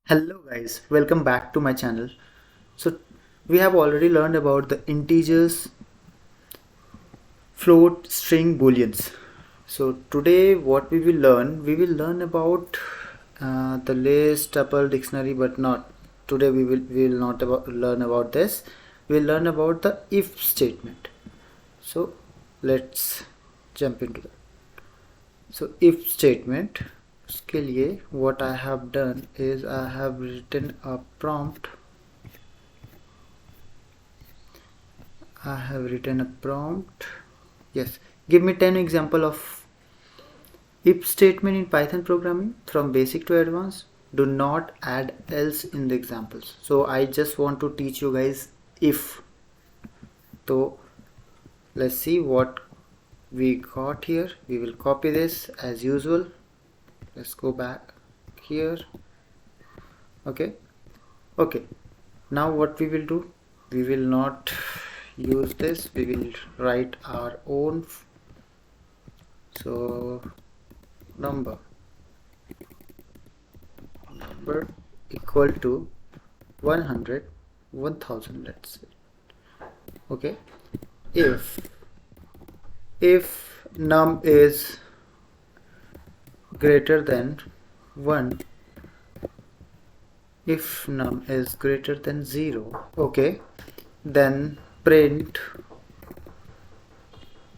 Hello guys, welcome back to my channel. So we have already learned about the integers, float, string, booleans. So today what we will learn about the list, tuple, dictionary, but not today. We will not learn about this. We'll learn about the if statement. So let's jump into that. So if statement, उसके लिए what I have done is I have written a prompt. Yes, give me 10 example of if statement in Python programming from basic to advanced. Do not add else in the examples. So I just want to teach you guys if. So let's see what we got here. We will copy this as usual. Let's go back here. Okay. Now what we will do? We will not use this. We will write our own. So number equal to 100, 1000, let's say. Okay, if num is greater than 1, if num is greater than 0, okay, then print,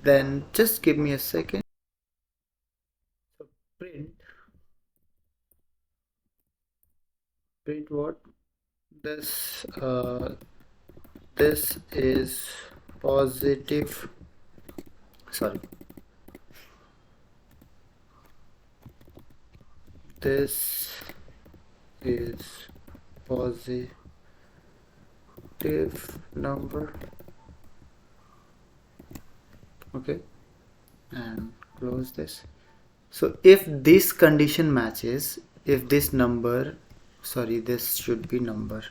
then just give me a second. So print what? This this is positive, sorry, this is positive number. Okay, and close this. So if this condition matches, if this number, sorry, this should be number,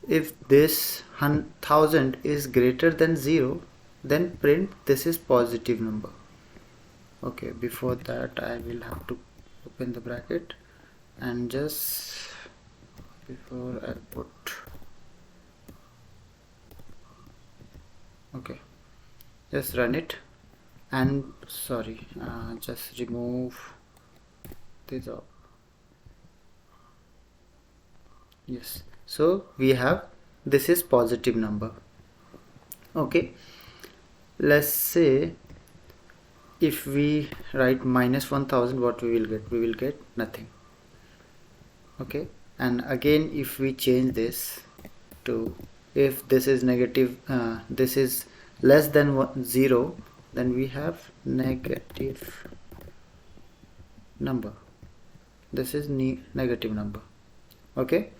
if this 1000 is greater than 0, then print this is positive number. Okay, before that I will have to open the bracket and just before I put, okay, just run it. And sorry, just remove this up. Yes, so we have, this is positive number. Okay, let's say if we write minus 1000, what we will get? We will get nothing. Okay, and again if we change this to, if this is negative, this is less than 0, then we have negative number. This is negative number. Okay,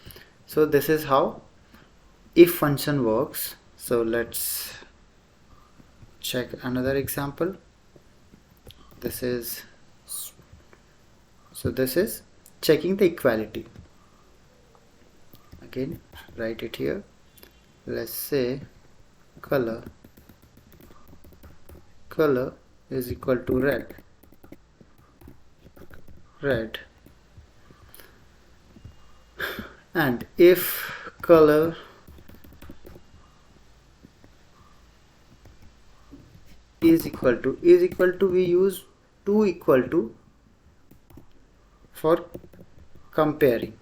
so this is how if function works. So let's check another example. This is, so this is checking the equality. Again, write it here. Let's say color is equal to red, and if color is equal to, we use to equal to for comparing,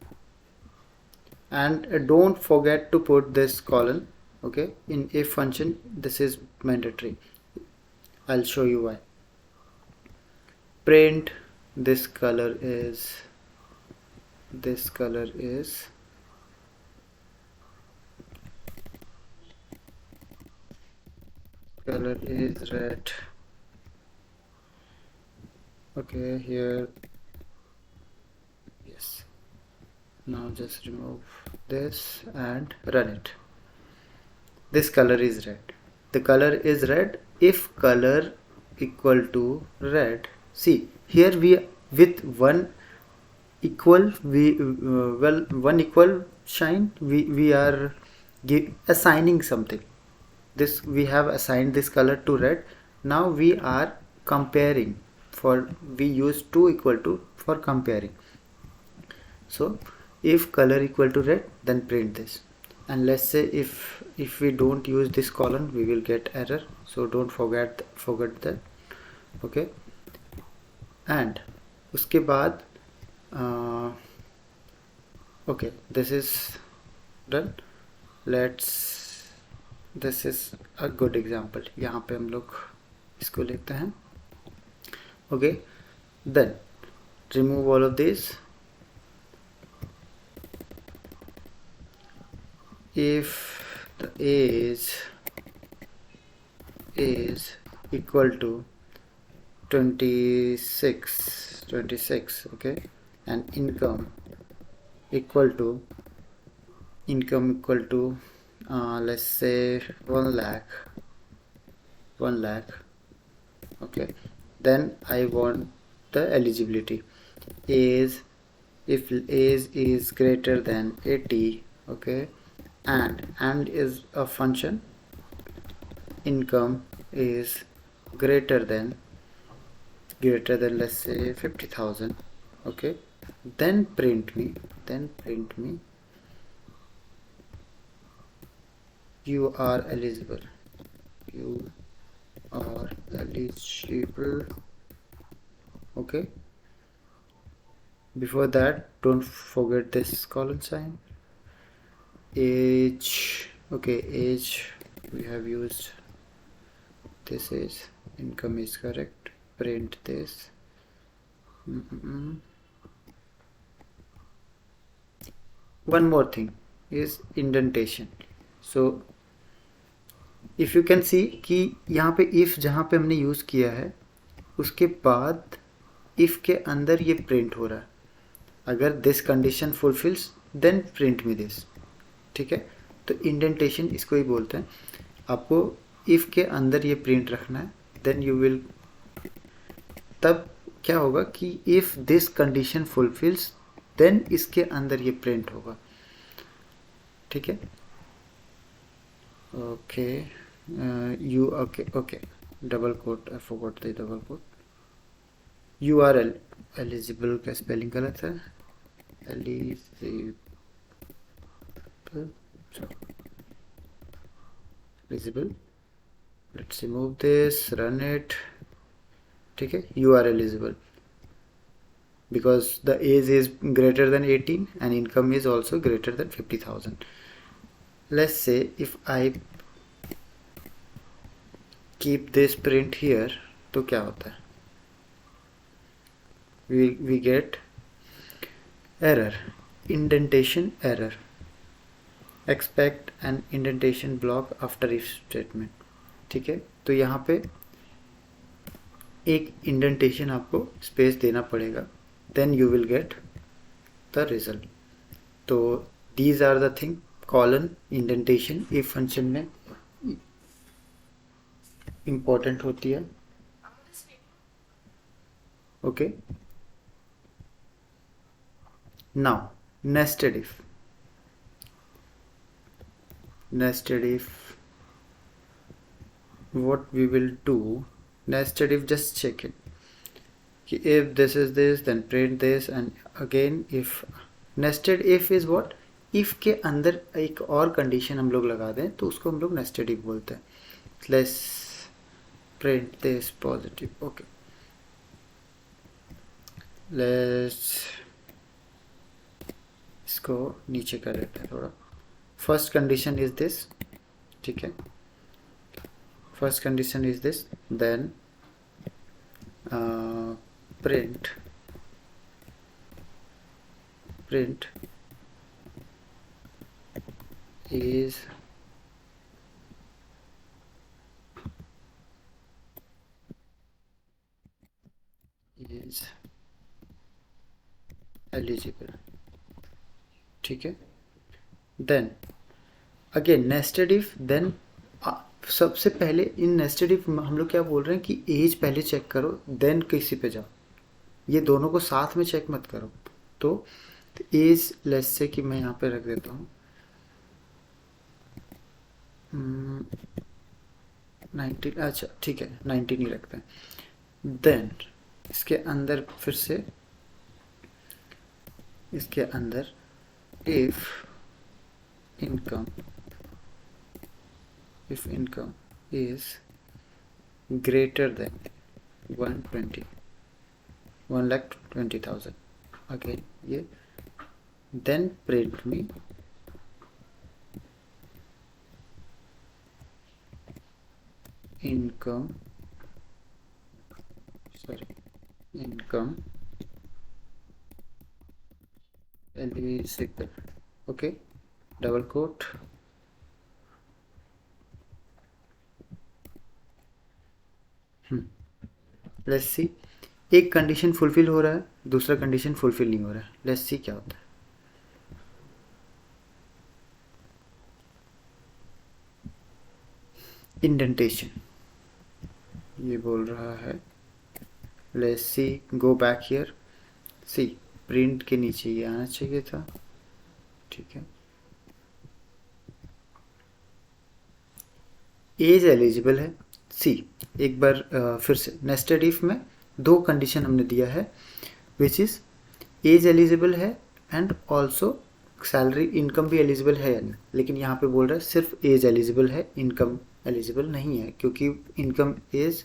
and don't forget to put this colon. Okay, in if function this is mandatory. I'll show you why. Print this color is red. Okay, here, yes. Now just remove this and run it. This color is red. The color is red. If color equal to red, see here we with one equal, one equal sign, we are assigning something. This we have assigned this color to red. Now we are comparing. for we use to equal to for comparing. So if color equal to red, then print this. And let's say if we don't use this column, we will get error, so don't forget that. Okay, and उसके बाद okay, this is done. This is a good example. यहाँ पे हम लोग इसको लेते हैं. Okay, then remove all of these. If the age is equal to 26, okay, and income equal to let's say 1 lakh, okay, then I want the eligibility. Age, if age is greater than 80, okay, and is a function, income is greater than let's say 50,000, okay, then print me you are eligible, okay. Before that, don't forget this colon sign. Age, okay, age we have used, this is, income is correct, print this. One more thing is indentation. So if you can see कि यहाँ पे if जहाँ पे हमने use किया है उसके बाद if के अंदर ये प्रिंट हो रहा है. अगर this condition fulfills then print me this, ठीक है. तो इंडेंटेशन इसको ही बोलते हैं. आपको if के अंदर ये प्रिंट रखना है, then you will, तब क्या होगा कि if this condition fulfills then इसके अंदर ये प्रिंट होगा, ठीक है. Okay, you okay, double quote, I forgot the double quote. You are eligible का स्पेलिंग गलत है. Eligible. Let's remove this, run it. ठीक है, you are eligible because the age is greater than 18 and income is also greater than 50,000. Let's say if I keep this print here, तो क्या होता है? We get error, indentation error. Expect an indentation block after if statement. ठीक है, तो यहाँ पे एक इंडेंटेशन आपको स्पेस देना पड़ेगा, then you will get the result. तो these are the thing, colon, indentation if function में important होती है. Okay. Now nested if. What we will do, nested if, just check it. If this is this, then print this, and again if. Nested if is what? if के अंदर एक और condition हम लोग लगा दें तो उसको हम लोग nested if बोलते हैं. Let's print this positive. Okay, let's इसको नीचे कर लेते हैं थोड़ा. फर्स्ट कंडीशन इज दिस, ठीक है. First condition is this, then print is eligible, ठीक है. Then again nested if. Then सबसे पहले इन नेस्टेड इफ हम लोग क्या बोल रहे हैं कि एज पहले चेक करो, देन किसी पे जाओ. ये दोनों को साथ में चेक मत करो. तो एज लेस से कि मैं यहाँ पे रख देता हूँ 19. अच्छा ठीक है, 19 ही रखते हैं. देन इसके अंदर फिर से इसके अंदर if income is greater than 1,20,000 again ये then print me income eligible, okay, double quote, let's see, एक कंडीशन फुलफिल हो रहा है, दूसरा कंडीशन फुलफिल नहीं हो रहा है। लेट्स सी क्या होता है। इंडेंटेशन ये बोल रहा है, let's see, go back here, see print के नीचे ये आना चाहिए था, ठीक है। एज एलिजिबल है, सी एक बार फिर से नेस्टेड इफ में दो कंडीशन हमने दिया है, विच इज एज एलिजिबल है एंड ऑल्सो सैलरी इनकम भी एलिजिबल है, लेकिन यहाँ पे बोल रहा है सिर्फ एज एलिजिबल है, इनकम एलिजिबल नहीं है, क्योंकि income as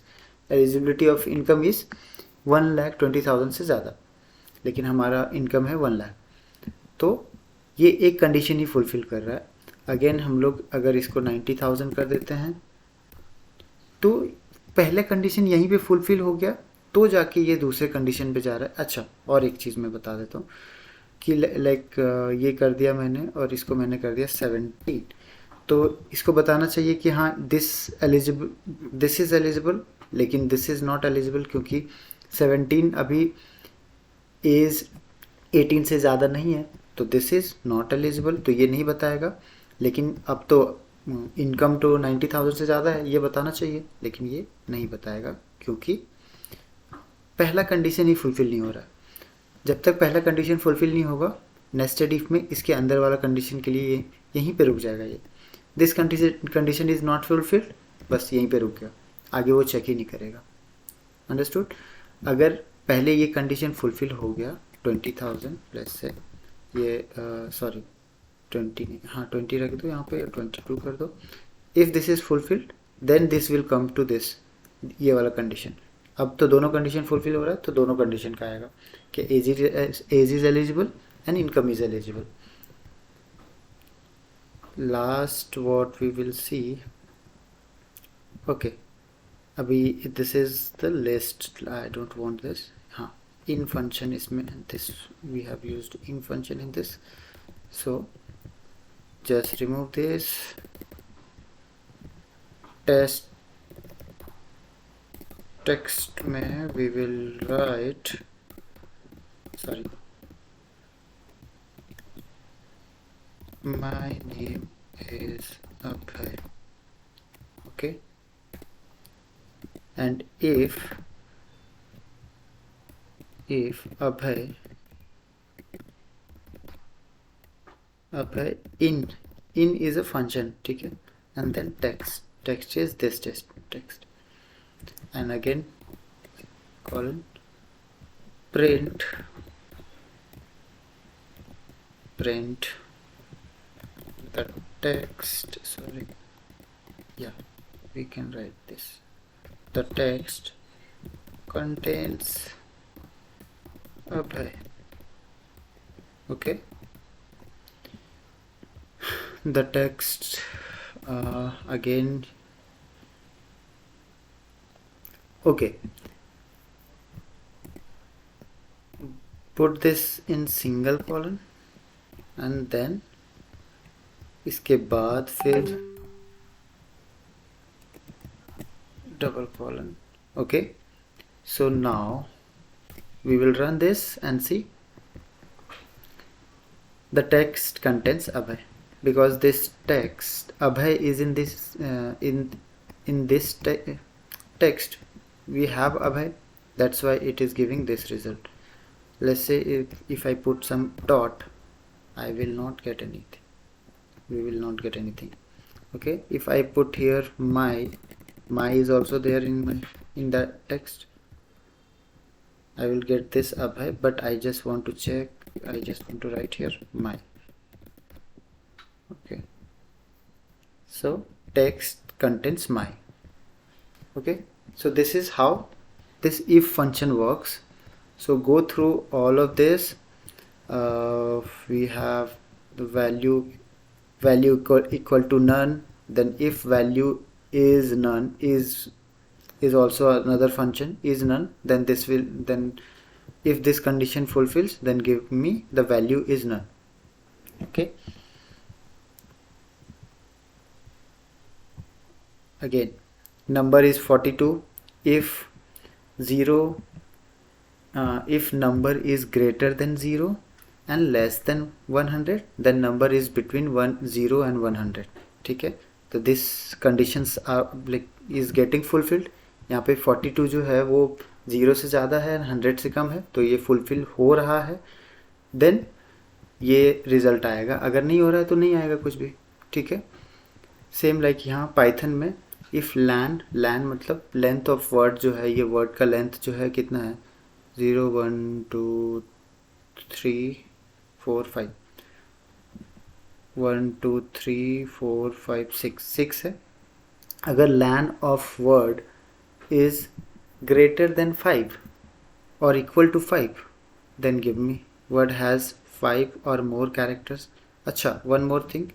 eligibility of income is 1,20,000 से ज़्यादा, लेकिन हमारा इनकम है 1 लाख, तो ये एक कंडीशन ही फुलफिल कर रहा है। अगेन हम लोग अगर इसको 90,000 कर देते हैं तो पहले कंडीशन यहीं पे फुलफिल हो गया, तो जाके ये दूसरे कंडीशन पे जा रहा है। अच्छा, और एक चीज़ मैं बता देता हूँ कि लाइक ये कर दिया मैंने और इसको मैंने कर दिया 17, तो इसको बताना चाहिए कि हाँ दिस इज़ एलिजिबल, लेकिन दिस इज़ नॉट एलिजिबल, क्योंकि 17 अभी एज 18 से ज़्यादा नहीं है, तो दिस इज़ नॉट एलिजिबल, तो ये नहीं बताएगा। लेकिन अब तो इनकम तो 90,000 से ज़्यादा है, ये बताना चाहिए, लेकिन ये नहीं बताएगा, क्योंकि पहला कंडीशन ही फुलफिल नहीं हो रहा है। जब तक पहला कंडीशन फुलफिल नहीं होगा, नेस्टेड इफ में इसके अंदर वाला कंडीशन के लिए ये यहीं पे रुक जाएगा। ये this condition is not fulfilled, बस यहीं पे रुक गया, आगे वो चेक ही नहीं करेगा। अंडरस्टूड? अगर पहले ये कंडीशन फुलफिल हो गया 20,000 प्लस से ये सॉरी 20 नहीं, हाँ 20 रख दो यहाँ पे, 22 कर दो। If this is fulfilled then this will come to this, ये वाला कंडीशन। अब तो दोनों कंडीशन फुलफिल हो रहा है, तो दोनों कंडीशन का आएगा कि age is eligible and income is eligible. Last what we will see, okay, अभी this is the list, I don't want this. हाँ, इन फंक्शन इसमें, this we have used in function in this, so just remove this, text में we will write, sorry, my name is Abhay, okay, and if Abhay in is a function, ठीक है, and then text is this text, and again colon print the text, sorry, yeah, we can write this, the text contains Abhay, okay. The text again, okay, put this in single colon and then इसके बाद फिर double colon, okay. So now we will run this and see. The text contains Abhay, because this text Abhay is in this in this text we have Abhay, that's why it is giving this result. Let's say if I put some dot, I will not get anything, we will not get anything, okay. If I put here my is also there in that text, I will get this Abhay, but I just want to check. I just want to write here my. Okay. So text contains my. Okay. So this is how this if function works. So go through all of this. We have the value equal to none. Then if value is none is also another function is none. Then this will then if this condition fulfills, then give me the value is none. Okay. Again, number is 42. If if number is greater than 0 and less than 100, then number is between 0 and 100. ठीक है, तो this conditions are like is getting fulfilled. यहाँ पे 42 जो है वो 0 से ज़्यादा है, 100 से कम है, तो ये फुलफिल हो रहा है. देन ये रिजल्ट आएगा. अगर नहीं हो रहा है तो नहीं आएगा कुछ भी. ठीक है. सेम लाइक यहाँ पाइथन में इफ़ लैन मतलब लेंथ ऑफ वर्ड जो है, ये वर्ड का लेंथ जो है कितना है 0 1 2 3 4 5 1 2 3 4 5 6 है. अगर len of word is greater than 5 और equal to 5, then give me word has 5 और मोर कैरेक्टर्स. अच्छा, one more thing,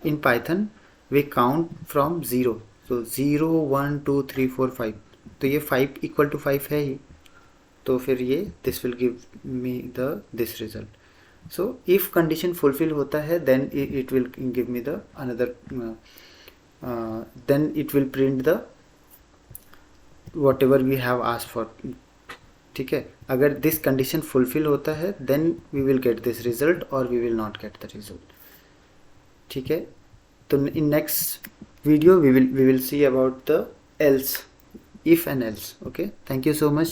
in Python we count from 0. तो 0 1 2 3 4 5, तो ये 5 इक्वल टू 5 है ही, तो फिर ये this will give me the this result. So if condition fulfil होता है then it will give me the another, then it will print the whatever we have asked for. ठीक है. अगर this condition fulfil होता है then we will get this result और we will not get the result. ठीक है. तो in next video we will see about the else, if and else. Okay, thank you so much.